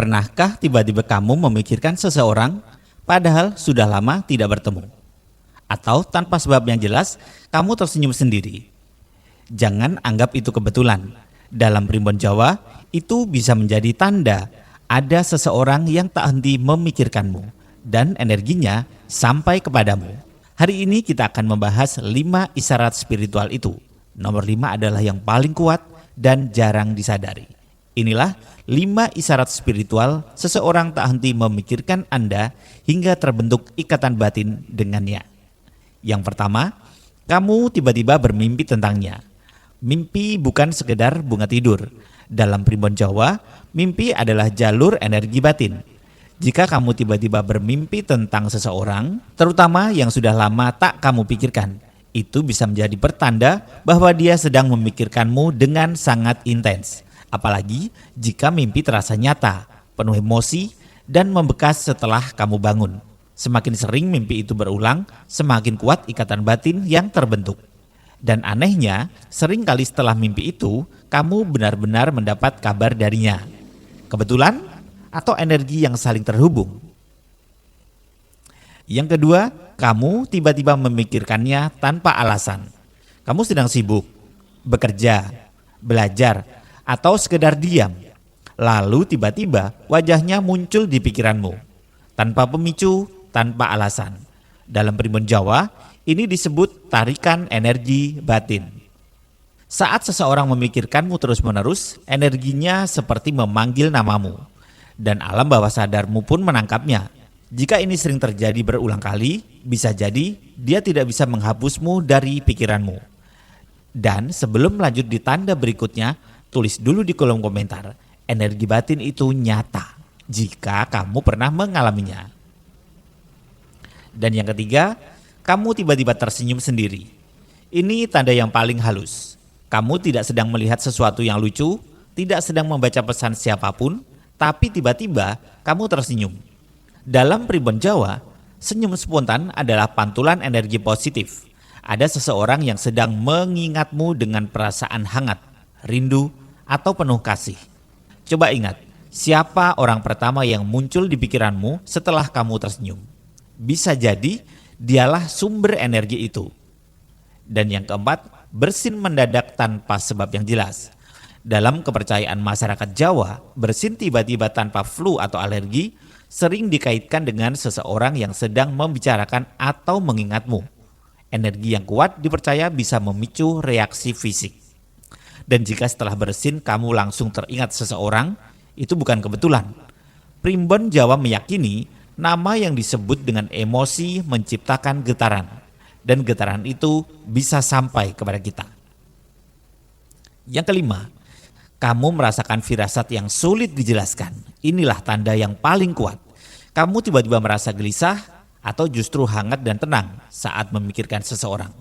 Pernahkah tiba-tiba kamu memikirkan seseorang padahal sudah lama tidak bertemu? Atau tanpa sebab yang jelas, kamu tersenyum sendiri? Jangan anggap itu kebetulan. Dalam primbon Jawa, itu bisa menjadi tanda ada seseorang yang tak henti memikirkanmu dan energinya sampai kepadamu. Hari ini kita akan membahas 5 isyarat spiritual itu. Nomor 5 adalah yang paling kuat dan jarang disadari. Inilah 5 isyarat spiritual seseorang tak henti memikirkan Anda hingga terbentuk ikatan batin dengannya. Yang pertama, kamu tiba-tiba bermimpi tentangnya. Mimpi bukan sekedar bunga tidur. Dalam primbon Jawa, mimpi adalah jalur energi batin. Jika kamu tiba-tiba bermimpi tentang seseorang, terutama yang sudah lama tak kamu pikirkan, itu bisa menjadi pertanda bahwa dia sedang memikirkanmu dengan sangat intens. Apalagi jika mimpi terasa nyata, penuh emosi, dan membekas setelah kamu bangun. Semakin sering mimpi itu berulang, semakin kuat ikatan batin yang terbentuk. Dan anehnya, sering kali setelah mimpi itu, kamu benar-benar mendapat kabar darinya. Kebetulan atau energi yang saling terhubung. Yang kedua, kamu tiba-tiba memikirkannya tanpa alasan. Kamu sedang sibuk, bekerja, belajar, atau sekedar diam. Lalu tiba-tiba wajahnya muncul di pikiranmu. Tanpa pemicu, tanpa alasan. Dalam primbon Jawa, ini disebut tarikan energi batin. Saat seseorang memikirkanmu terus-menerus, energinya seperti memanggil namamu. Dan alam bawah sadarmu pun menangkapnya. Jika ini sering terjadi berulang kali, bisa jadi dia tidak bisa menghapusmu dari pikiranmu. Dan sebelum lanjut di tanda berikutnya, tulis dulu di kolom komentar, energi batin itu nyata jika kamu pernah mengalaminya. Dan yang ketiga, kamu tiba-tiba tersenyum sendiri. Ini tanda yang paling halus. Kamu tidak sedang melihat sesuatu yang lucu, tidak sedang membaca pesan siapapun, tapi tiba-tiba kamu tersenyum. Dalam primbon Jawa, senyum spontan adalah pantulan energi positif. Ada seseorang yang sedang mengingatmu dengan perasaan hangat, rindu, atau penuh kasih. Coba ingat, siapa orang pertama yang muncul di pikiranmu setelah kamu tersenyum? Bisa jadi dialah sumber energi itu. Dan yang keempat, bersin mendadak tanpa sebab yang jelas. Dalam kepercayaan masyarakat Jawa, bersin tiba-tiba tanpa flu atau alergi sering dikaitkan dengan seseorang yang sedang membicarakan atau mengingatmu. Energi yang kuat dipercaya bisa memicu reaksi fisik. Dan jika setelah bersin kamu langsung teringat seseorang, itu bukan kebetulan. Primbon Jawa meyakini nama yang disebut dengan emosi menciptakan getaran. Dan getaran itu bisa sampai kepada kita. Yang kelima, kamu merasakan firasat yang sulit dijelaskan. Inilah tanda yang paling kuat. Kamu tiba-tiba merasa gelisah atau justru hangat dan tenang saat memikirkan seseorang.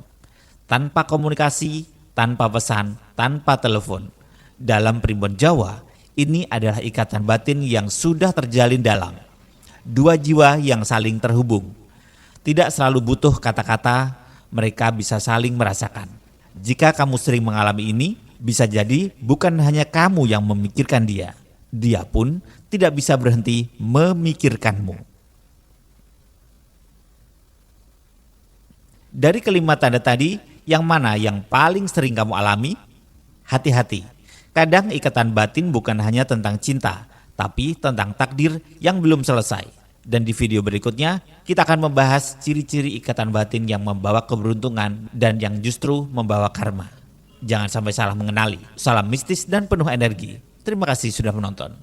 Tanpa komunikasi, tanpa pesan, tanpa telepon. Dalam primbon Jawa, ini adalah ikatan batin yang sudah terjalin dalam. Dua jiwa yang saling terhubung. Tidak selalu butuh kata-kata, mereka bisa saling merasakan. Jika kamu sering mengalami ini, bisa jadi bukan hanya kamu yang memikirkan dia. Dia pun tidak bisa berhenti memikirkanmu. Dari kelima tanda tadi, yang mana yang paling sering kamu alami? Hati-hati, kadang ikatan batin bukan hanya tentang cinta, tapi tentang takdir yang belum selesai. Dan di video berikutnya, kita akan membahas ciri-ciri ikatan batin yang membawa keberuntungan dan yang justru membawa karma. Jangan sampai salah mengenali. Salam mistis dan penuh energi. Terima kasih sudah menonton.